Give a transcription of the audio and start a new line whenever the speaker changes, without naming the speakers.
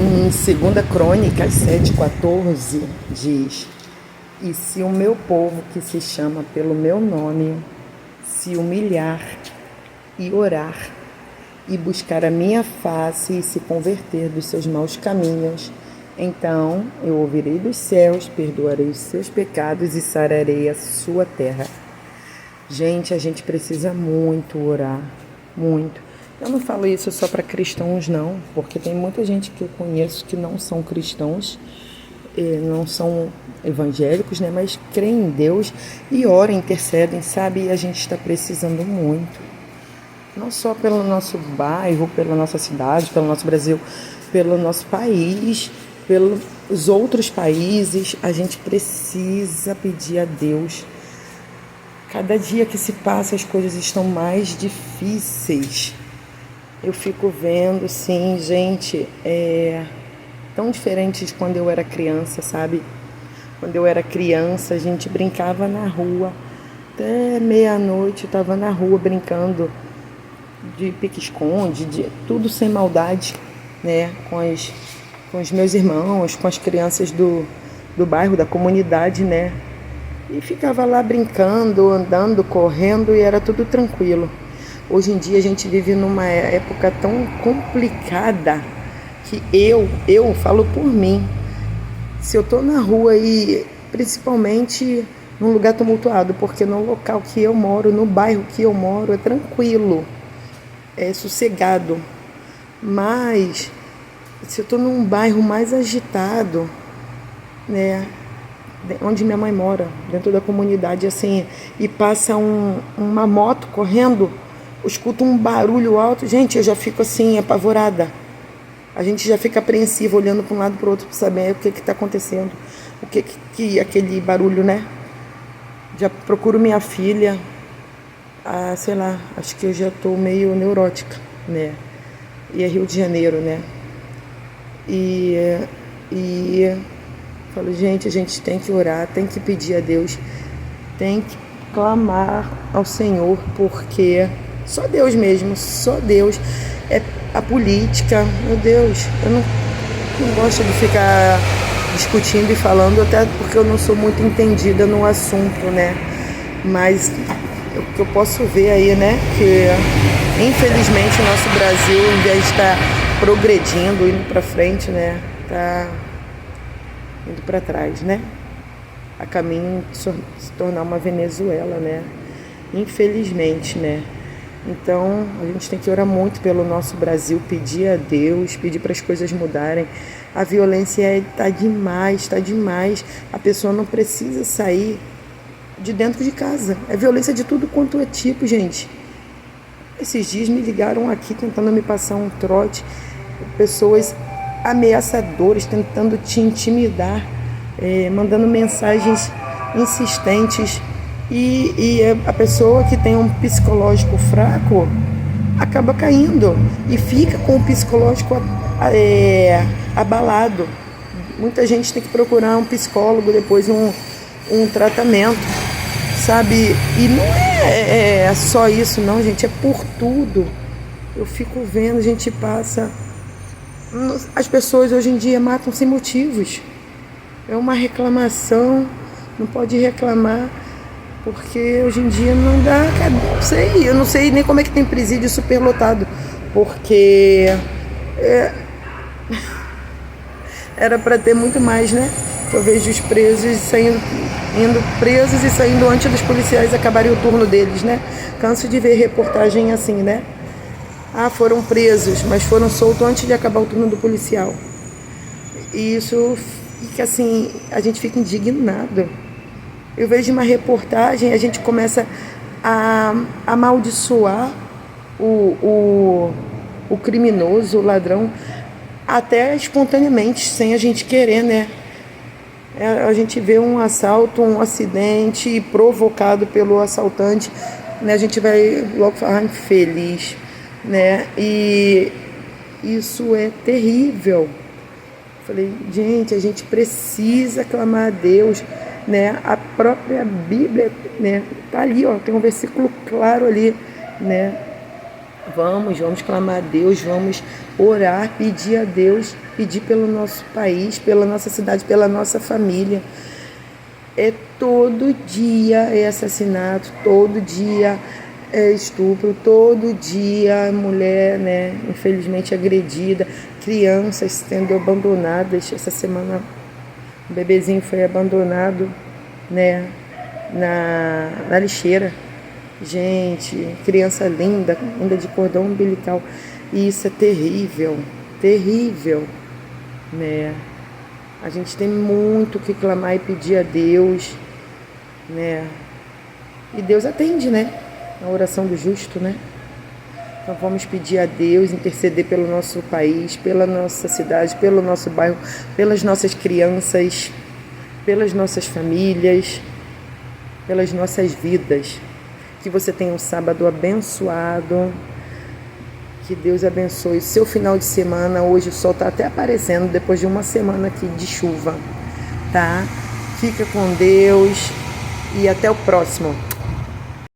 Em 2 Crônicas 7,14 diz: E se o meu povo, que se chama pelo meu nome, se humilhar e orar, e buscar a minha face e se converter dos seus maus caminhos, então eu ouvirei dos céus, perdoarei os seus pecados e sararei a sua terra. Gente, a gente precisa muito orar, muito. Eu não falo isso só para cristãos, não, porque tem muita gente que eu conheço que não são cristãos, não são evangélicos, né, mas creem em Deus e oram, intercedem, sabe? E a gente está precisando muito. Não só pelo nosso bairro, pela nossa cidade, pelo nosso Brasil, pelo nosso país, pelos outros países. A gente precisa pedir a Deus. Cada dia que se passa, as coisas estão mais difíceis. Eu fico vendo, sim, gente, tão diferente de quando eu era criança, sabe? Quando eu era criança, a gente brincava na rua. Até meia-noite eu estava na rua brincando de pique-esconde, de tudo sem maldade, né? Com os meus irmãos, com as crianças do bairro, da comunidade, né? E ficava lá brincando, andando, correndo e era tudo tranquilo. Hoje em dia a gente vive numa época tão complicada que eu falo por mim. Se eu tô na rua e principalmente num lugar tumultuado, porque no local que eu moro, no bairro que eu moro, é tranquilo, é sossegado. Mas se eu tô num bairro mais agitado, né, onde minha mãe mora, dentro da comunidade, assim, e passa uma moto correndo, eu escuto um barulho alto, gente, eu já fico assim, apavorada. A gente já fica apreensivo, olhando para um lado e para o outro, para saber o que está acontecendo, o que aquele barulho, né? Já procuro minha filha, sei lá, acho que eu já estou meio neurótica, né? E é Rio de Janeiro, né? E falo, gente, a gente tem que orar, tem que pedir a Deus, tem que clamar ao Senhor, porque só Deus mesmo, só Deus. É a política, meu Deus, eu não gosto de ficar discutindo e falando, até porque eu não sou muito entendida no assunto, né? Mas o que eu posso ver aí, né, que infelizmente o nosso Brasil, em vez de estar progredindo, indo para frente, né, tá indo para trás, né? A caminho de se tornar uma Venezuela, né? Infelizmente, né? Então, a gente tem que orar muito pelo nosso Brasil, pedir a Deus, pedir para as coisas mudarem. A violência está demais, está demais. A pessoa não precisa sair de dentro de casa. É violência de tudo quanto é tipo, gente. Esses dias me ligaram aqui tentando me passar um trote. Pessoas ameaçadoras, tentando te intimidar, mandando mensagens insistentes. E a pessoa que tem um psicológico fraco acaba caindo e fica com o psicológico abalado. Muita gente tem que procurar um psicólogo, depois um tratamento, sabe? E não é só isso não, gente, é por tudo. Eu fico vendo, a gente passa... As pessoas hoje em dia matam sem motivos. É uma reclamação, não pode reclamar, porque hoje em dia não dá, eu não sei nem como é que tem presídio superlotado, porque era para ter muito mais, né? Eu vejo os presos indo presos e saindo antes dos policiais acabarem o turno deles, né? Canso de ver reportagem assim, né? Foram presos, mas foram soltos antes de acabar o turno do policial. E isso fica assim, a gente fica indignado. Eu vejo uma reportagem, a gente começa a amaldiçoar o criminoso, o ladrão, até espontaneamente, sem a gente querer, né? A gente vê um assalto, um acidente provocado pelo assaltante, né? A gente vai logo falar infeliz, né? E isso é terrível. Falei, gente, a gente precisa clamar a Deus, né? A própria Bíblia, né, tá ali, ó, tem um versículo claro ali, né? Vamos clamar a Deus, vamos orar, pedir a Deus, pedir pelo nosso país, pela nossa cidade, pela nossa família. Todo dia é assassinato, todo dia é estupro, todo dia mulher, né, infelizmente agredida, crianças sendo abandonadas. Essa semana um bebezinho foi abandonado, né, na lixeira. Gente, criança linda, ainda de cordão umbilical. E isso é terrível, terrível, né? A gente tem muito que clamar e pedir a Deus, né? E Deus atende, né? A oração do justo, né? Então vamos pedir a Deus, interceder pelo nosso país, pela nossa cidade, pelo nosso bairro, pelas nossas crianças, pelas nossas famílias, pelas nossas vidas. Que você tenha um sábado abençoado. Que Deus abençoe o seu final de semana. Hoje o sol está até aparecendo depois de uma semana aqui de chuva, tá? Fica com Deus e até o próximo.